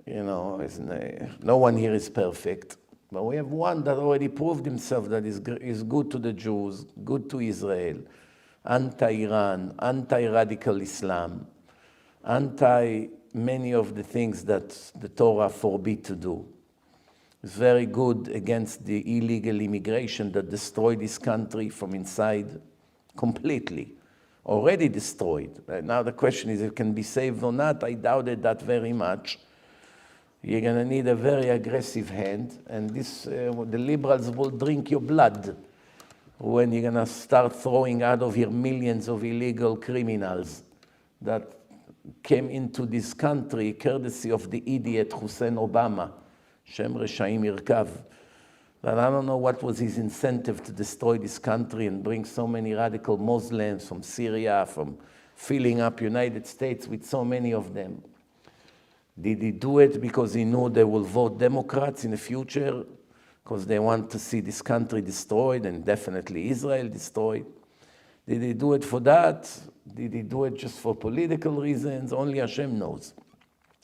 No one here is perfect. But we have one that already proved himself that is good to the Jews, good to Israel, anti-Iran, anti-radical Islam, anti-many of the things that the Torah forbids to do. It's very good against the illegal immigration that destroyed this country from inside completely. Already destroyed. Now the question is if it can be saved or not. I doubted that very much. You're going to need a very aggressive hand, and the liberals will drink your blood when you're going to start throwing out of here millions of illegal criminals that came into this country courtesy of the idiot Hussein Obama, Shem Reshaim Yirkav. But I don't know what was his incentive to destroy this country and bring so many radical Muslims from Syria, from filling up United States with so many of them. Did he do it because he knew they will vote Democrats in the future, because they want to see this country destroyed and definitely Israel destroyed? Did he do it for that? Did he do it just for political reasons? Only Hashem knows.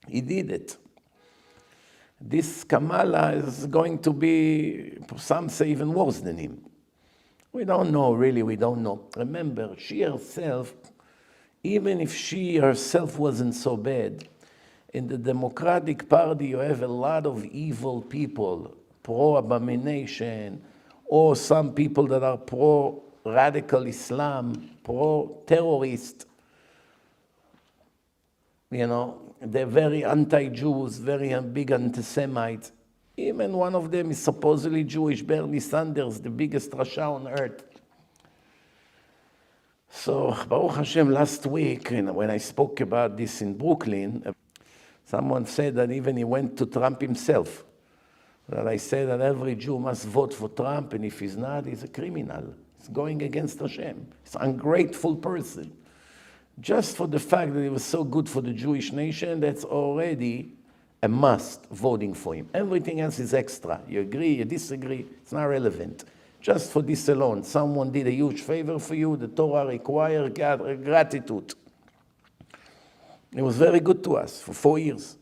He did it. This Kamala is going to be, some say, even worse than him. We don't know, really, we don't know. Remember, she herself, even if she herself wasn't so bad, in the Democratic Party, you have a lot of evil people, pro-abomination, or some people that are pro-radical Islam, pro-terrorist. They're very anti-Jews, very big anti-Semites. Even one of them is supposedly Jewish, Bernie Sanders, the biggest Rasha on earth. So, Baruch Hashem, last week, when I spoke about this in Brooklyn, someone said that even he went to Trump himself. That I said that every Jew must vote for Trump, and if he's not, he's a criminal. He's going against Hashem. He's an ungrateful person. Just for the fact that he was so good for the Jewish nation, that's already a must, voting for him. Everything else is extra. You agree, you disagree, it's not relevant. Just for this alone, someone did a huge favor for you, the Torah requires gratitude. It was very good to us for 4 years.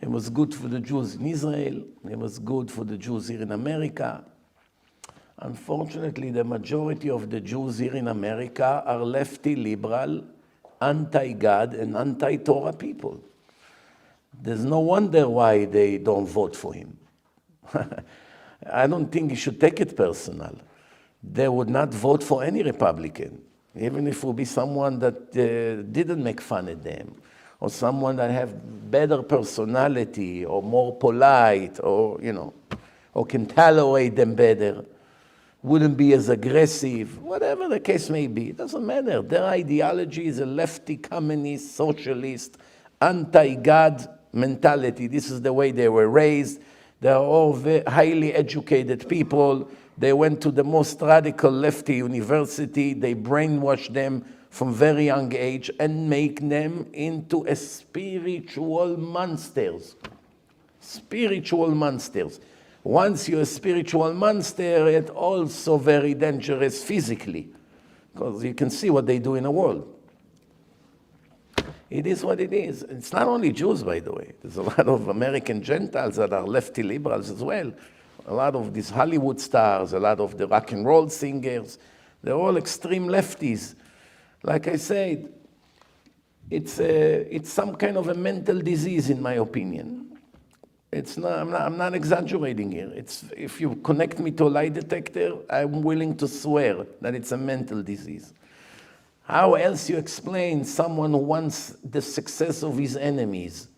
It was good for the Jews in Israel. It was good for the Jews here in America. Unfortunately, the majority of the Jews here in America are lefty, liberal, anti-God, and anti-Torah people. There's no wonder why they don't vote for him. I don't think you should take it personal. They would not vote for any Republican, even if it would be someone that didn't make fun of them, or someone that have better personality, or more polite, or or can tolerate them better, wouldn't be as aggressive, whatever the case may be. It doesn't matter. Their ideology is a lefty, communist, socialist, anti-God mentality. This is the way they were raised. They are all highly educated people. They went to the most radical lefty university. They brainwashed them from very young age and make them into a spiritual monsters. Spiritual monsters. Once you're a spiritual monster, it's also very dangerous physically, because you can see what they do in the world. It is what it is. It's not only Jews, by the way. There's a lot of American Gentiles that are lefty liberals as well. A lot of these Hollywood stars, a lot of the rock and roll singers, they're all extreme lefties. Like I said, it's some kind of a mental disease, in my opinion. I'm not exaggerating here. If you connect me to a lie detector, I'm willing to swear that it's a mental disease. How else you explain someone who wants the success of his enemies,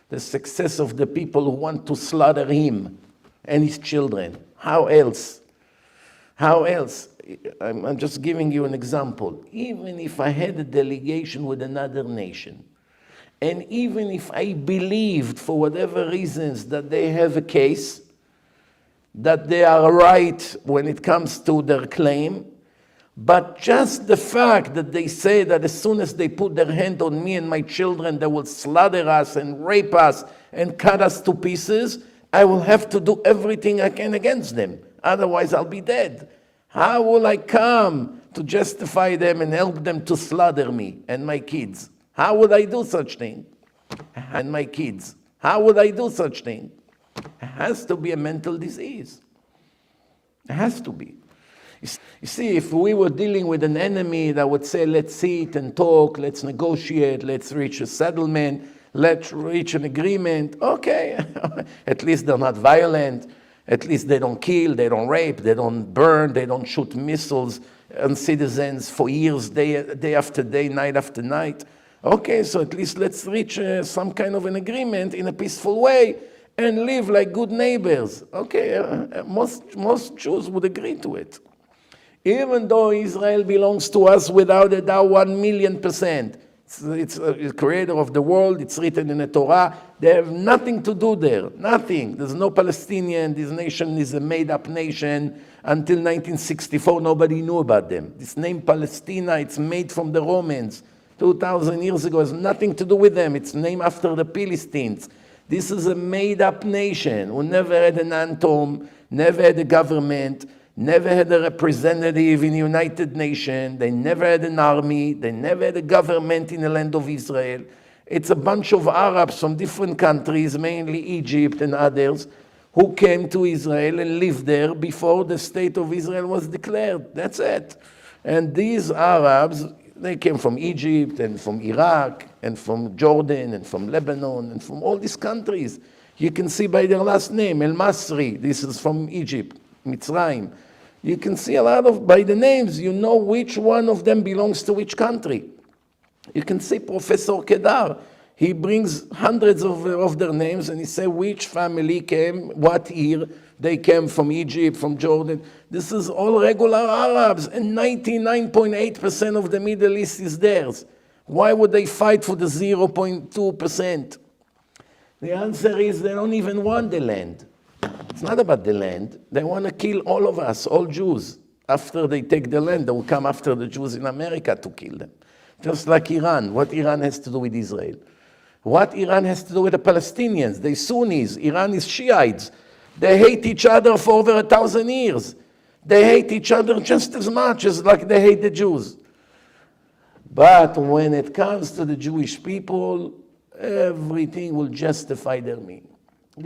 the success of the people who want to slaughter him and his children? How else? How else? I'm just giving you an example. Even if I had a delegation with another nation, and even if I believed, for whatever reasons, that they have a case, that they are right when it comes to their claim, but just the fact that they say that as soon as they put their hand on me and my children, they will slaughter us and rape us and cut us to pieces, I will have to do everything I can against them. Otherwise, I'll be dead. How will I come to justify them and help them to slaughter me and my kids? How would I do such thing? And my kids. How would I do such thing? It has to be a mental disease. It has to be. You see, if we were dealing with an enemy that would say, let's sit and talk, let's negotiate, let's reach a settlement, let's reach an agreement, okay, at least they're not violent, at least they don't kill, they don't rape, they don't burn, they don't shoot missiles on citizens for years, day after day, night after night. Okay, so at least let's reach some kind of an agreement in a peaceful way and live like good neighbors. Okay, most Jews would agree to it. Even though Israel belongs to us without a doubt 1,000,000%. It's the creator of the world, it's written in the Torah. They have nothing to do there, nothing. There's no Palestinian, this nation is a made-up nation. Until 1964, nobody knew about them. This name Palestina, it's made from the Romans. 2,000 years ago, has nothing to do with them. It's named after the Philistines. This is a made-up nation who never had an anthem, never had a government, never had a representative in the United Nations. They never had an army. They never had a government in the land of Israel. It's a bunch of Arabs from different countries, mainly Egypt and others, who came to Israel and lived there before the state of Israel was declared. That's it. And these Arabs, they came from Egypt and from Iraq and from Jordan and from Lebanon and from all these countries. You can see by their last name, El-Masri, this is from Egypt, Mitzrayim. You can see a lot of, by the names, you know which one of them belongs to which country. You can see Professor Kedar, he brings hundreds of their names and he says which family came, what year, they came from Egypt, from Jordan. This is all regular Arabs and 99.8% of the Middle East is theirs. Why would they fight for the 0.2%? The answer is they don't even want the land. It's not about the land. They want to kill all of us, all Jews. After they take the land, they will come after the Jews in America to kill them. Just like Iran. What Iran has to do with Israel? What Iran has to do with the Palestinians? They Sunnis. Iran is Shiites. They hate each other for over 1,000 years. They hate each other just as much as like they hate the Jews. But when it comes to the Jewish people, everything will justify their meaning.